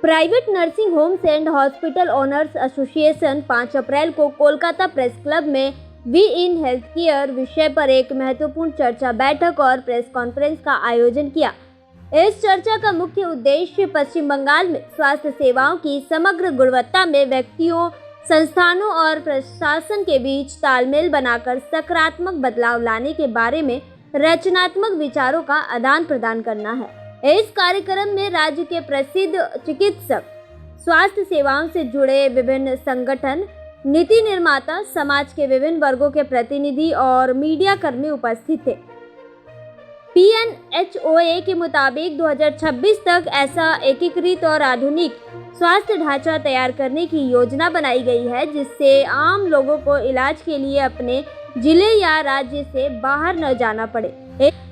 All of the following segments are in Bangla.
Private nursing homes and hospital owners association 5 अप्रैल को कोलकाता प्रेस क्लब में वी इन हेल्थ केयर विषय पर एक महत्वपूर्ण चर्चा बैठक और प्रेस कॉन्फ्रेंस का आयोजन किया। इस चर्चा का मुख्य उद्देश्य पश्चिम बंगाल में स्वास्थ्य सेवाओं की समग्र गुणवत्ता में व्यक्तियों, संस्थानों और प्रशासन के बीच तालमेल बनाकर सकारात्मक बदलाव लाने के बारे में रचनात्मक विचारों का आदान प्रदान करना है। इस कार्यक्रम में राज्य के प्रसिद्ध चिकित्सक, स्वास्थ्य सेवाओं से जुड़े विभिन्न संगठन, नीति निर्माता, समाज के विभिन्न वर्गों के प्रतिनिधि और मीडिया कर्मी उपस्थित थे। PNHOA के मुताबिक 2026 तक ऐसा एकीकृत और आधुनिक स्वास्थ्य ढांचा तैयार करने की योजना बनाई गई है जिससे आम लोगों को इलाज के लिए अपने जिले या राज्य से बाहर न जाना पड़े।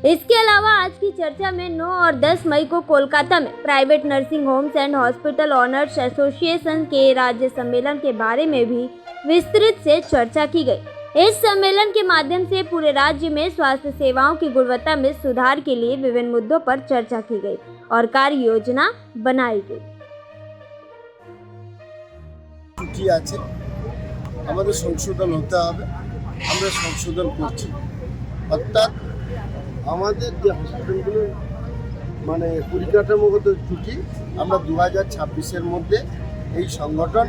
इसके अलावा आज की चर्चा में 9 और 10 मई को कोलकाता में private nursing homes and hospital owners association के राज्य सम्मेलन के बारे में भी विस्तृत से चर्चा की गई। इस सम्मेलन के माध्यम से पूरे राज्य में स्वास्थ्य सेवाओं की गुणवत्ता में सुधार के लिए विभिन्न मुद्दों पर चर्चा की गई और कार्य योजना बनाई गई। আমাদের সংশোধন হতে হবে, আমরা সংশোধন করছি। অর্থাৎ আমাদের যে হসপিটালগুলো মানে পরিকাঠামোগত ত্রুটি আমরা 2026-এর মধ্যে এই সংগঠন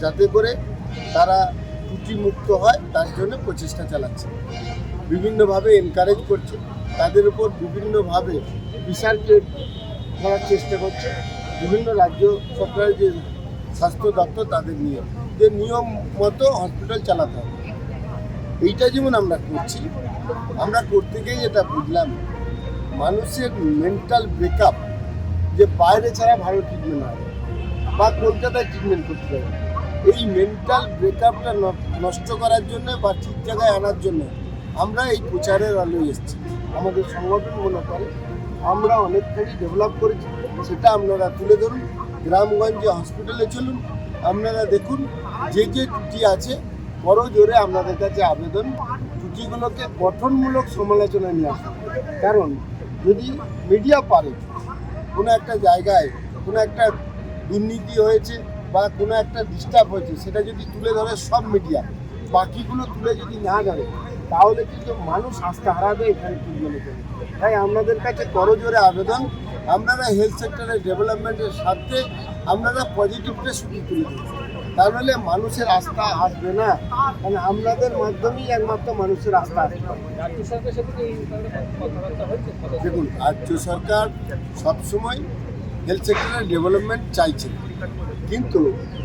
যাতে করে তারা ত্রুটি মুক্ত হয় তার জন্য প্রচেষ্টা চালাচ্ছে, বিভিন্নভাবে এনকারেজ করছে, তাদের উপর বিভিন্নভাবে প্রেসার ক্রিয়েট করার চেষ্টা করছে। বিভিন্ন রাজ্য সরকারের যে স্বাস্থ্য দপ্তর তাদের নিয়ম যে নিয়ম মতো হসপিটাল চালাতে হবে। এইটা যেমন আমরা করছি, আমরা করতে গিয়ে যেটা বুঝলাম মানুষের মেন্টাল ব্রেকআপ, যে বাইরে ছাড়া ভালো ট্রিটমেন্ট হয় বা কলকাতায় ট্রিটমেন্ট করতে হবে, এই মেন্টাল ব্রেকআপটা নষ্ট করার জন্য বা ঠিক জায়গায় আনার জন্য আমরা এই প্রচারের আলোয় এসেছি। আমাদের সংগঠন মনে করে আমরা অনেকখানি ডেভেলপ করেছি, সেটা আপনারা তুলে ধরুন। গ্রামগঞ্জে হসপিটালে চলুন, আপনারা দেখুন যে যে ত্রুটি আছে বড় জোরে আপনাদের কাছে আবেদন ত্রুটিগুলোকে গঠনমূলক সমালোচনায় নিয়ে আসুন। কারণ যদি মিডিয়া পারে কোনো একটা জায়গায় কোনো একটা দুর্নীতি হয়েছে বা কোনো একটা ডিস্টার্ব হয়েছে সেটা যদি তুলে ধরে সব মিডিয়া, বাকিগুলো তুলে যদি না ধরে তাহলে কিন্তু মানুষ আস্থা হারাবে এখানে ট্রিটমেন্টের জন্য। তাই আপনাদের কাছে করজোরে আবেদন, আপনারা হেলথ সেক্টরের ডেভেলপমেন্টের সাথে আপনারা পজিটিভটা শুধু তুলে দিন, তাহলে মানুষের আস্থা আসবে না। কারণ আপনাদের মাধ্যমেই একমাত্র মানুষের আস্থা আসবে। দেখুন, রাজ্য সরকার সবসময় হেলথ সেক্টরের ডেভেলপমেন্ট চাইছে, কিন্তু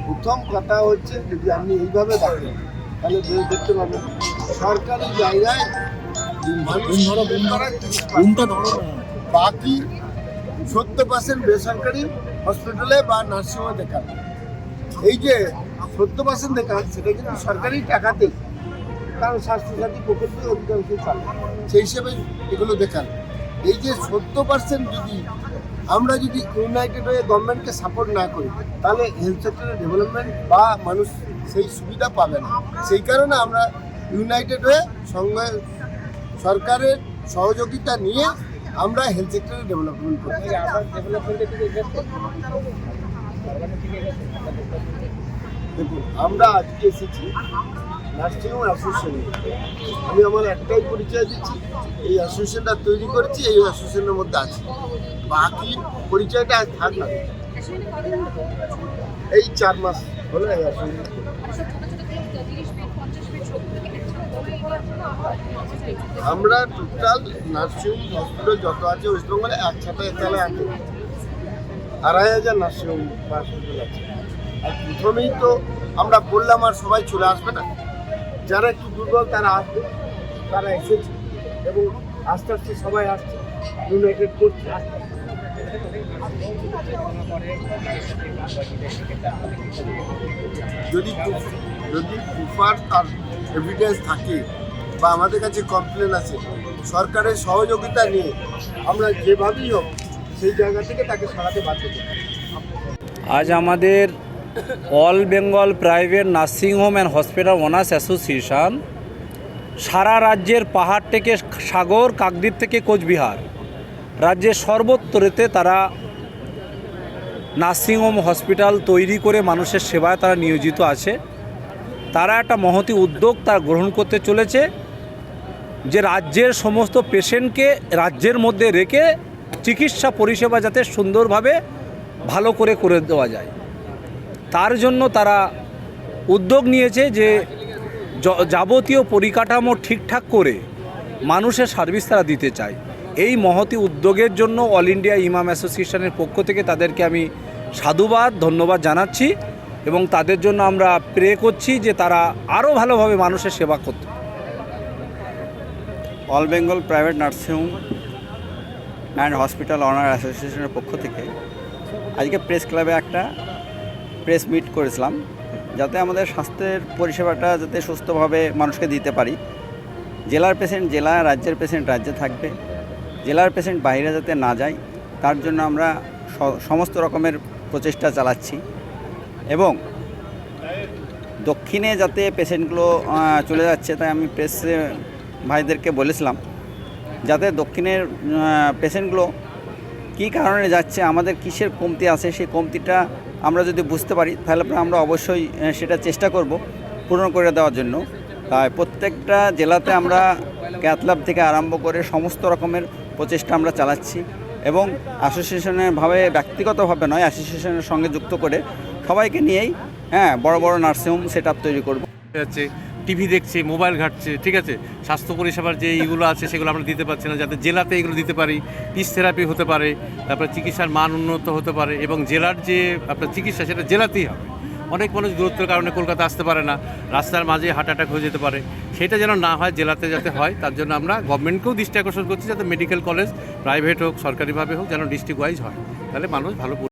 প্রথম কথা হচ্ছে যদি আপনি এইভাবে দেখেন তাহলে দেখতে পাবেন সরকারি জায়গায় বাকি 70% বেসরকারি হসপিটালে বা নার্সিংহোমে দেখান। এই যে 70% দেখান সেটা কিন্তু সরকারি টাকাতেই, কারণ স্বাস্থ্যসাথী প্রকল্পে অধিকাংশ চালে, সেই হিসেবে এগুলো দেখান। এই যে 70% আমরা যদি ইউনাইটেড হয়ে গভর্নমেন্টকে সাপোর্ট না করি তাহলে হেলথ সেক্টরের ডেভেলপমেন্ট বা মানুষ সেই সুবিধা পাবে না। সেই কারণে আমরা ইউনাইটেড হয়ে সঙ্গে সরকারের সহযোগিতা নিয়ে আমরা হেলথ সেক্টরের ডেভেলপমেন্ট করি। দেখুন, আমরা আজকে এসেছি নার্সিংহোম অ্যাসোসিয়েশন। আমি আমার একটাই পরিচয় দিচ্ছি, এই অ্যাসোসিয়েশনটা তৈরি করেছি, এই অ্যাসোসিয়েশনের মধ্যে আছি। বাকি পরিচয়টা আজ থাক না, এই 4 মাস হলো এই অ্যাসোসিয়েশন। আমরা টোটাল নার্সিংহোম হসপিটাল যত আছে ওয়েস্টবেঙ্গলে একসাথে তাহলে 2,500 নার্সিংহোম বা হসপিটাল আছে। আর প্রথমেই তো আমরা বললাম আর সবাই চলে আসবে না, যারা একটু দুর্বল তারা আসবে, তারা এসেছে এবং আস্তে আস্তে সবাই আসছে, ইউনাইটেড করছে। যদি প্রপার তার এভিডেন্স থাকে বা আমাদের কাছে কমপ্লেন আছে, সরকারের সহযোগিতা নিয়ে আমরা যেভাবেই হোক সেই জায়গা থেকে তাকে সরাতে বাধ্য করি। আজ আমাদের all Bengal private nursing home and hospital owners association সারা রাজ্যের পাহাড় থেকে সাগর, কাকদ্বীপ থেকে কোচবিহার রাজ্যের সর্বত্রতে তারা নার্সিংহোম হসপিটাল তৈরি করে মানুষের সেবায় তারা নিয়োজিত আছে। তারা একটা মহতি উদ্যোগ তারা গ্রহণ করতে চলেছে যে রাজ্যের সমস্ত পেশেন্টকে রাজ্যের মধ্যে রেখে চিকিৎসা পরিষেবা যাতে সুন্দরভাবে ভালো করে দেওয়া যায়। তার জন্য তারা উদ্যোগ নিয়েছে যে যাবতীয় পরিকাঠামো ঠিকঠাক করে মানুষের সার্ভিস তারা দিতে চায়। এই মহতি উদ্যোগের জন্য অল ইন্ডিয়া ইমাম অ্যাসোসিয়েশনের পক্ষ থেকে তাদেরকে আমি সাধুবাদ ধন্যবাদ জানাচ্ছি এবং তাদের জন্য আমরা প্রে করছি যে তারা আরও ভালোভাবে মানুষের সেবা করতে। All Bengal private nursing home and hospital honour অ্যাসোসিয়েশনের পক্ষ থেকে আজকে প্রেস ক্লাবে একটা প্রেস মিট করেছিলাম, যাতে আমাদের স্বাস্থ্যের পরিষেবাটা যাতে সুস্থভাবে মানুষকে দিতে পারি। জেলার পেশেন্ট জেলা, রাজ্যের পেশেন্ট রাজ্যে থাকবে, জেলার পেশেন্ট বাইরে যাতে না যায় তার জন্য আমরা সমস্ত রকমের প্রচেষ্টা চালাচ্ছি এবং দক্ষিণে যাতে পেশেন্টগুলো চলে যাচ্ছে, তাই আমি প্রেস ভাইদেরকে বলেছিলাম যাতে দক্ষিণের পেশেন্টগুলো কী কারণে যাচ্ছে, আমাদের কিসের কমতি আছে, সেই কমতিটা আমরা যদি বুঝতে পারি তাহলে আমরা অবশ্যই সেটা চেষ্টা করব পূরণ করে দেওয়ার জন্য। তাই প্রত্যেকটা জেলাতে আমরা ক্যাথ ল্যাব থেকে আরম্ভ করে সমস্ত রকমের প্রচেষ্টা আমরা চালাচ্ছি এবং অ্যাসোসিয়েশনের ভাবে ব্যক্তিগতভাবে নয়, অ্যাসোসিয়েশনের সঙ্গে যুক্ত করে সবাইকে নিয়েই বড় বড় নার্সিংহোম সেট আপ তৈরি করব। হচ্ছে টিভি দেখছে, মোবাইল ঘাটছে, ঠিক আছে, স্বাস্থ্য পরিষেবার যে এইগুলো আছে সেগুলো আমরা দিতে পারছি না, যাতে জেলাতে এগুলো দিতে পারি। পিস থেরাপি হতে পারে, তারপরে চিকিৎসার মান উন্নত হতে পারে এবং জেলার যে আপনার চিকিৎসা সেটা জেলাতেই হবে। অনেক মানুষ দূরত্বের কারণে কলকাতা আসতে পারে না, রাস্তার মাঝে হার্ট অ্যাটাক হয়ে যেতে পারে, সেটা যেন না হয়, জেলাতে যাতে হয় তার জন্য আমরা গভর্নমেন্টকেও দৃষ্টি আকর্ষণ করছি যাতে মেডিকেল কলেজ প্রাইভেট হোক সরকারিভাবে হোক যেন ডিস্ট্রিক্ট ওয়াইজ হয়, তাহলে মানুষ ভালো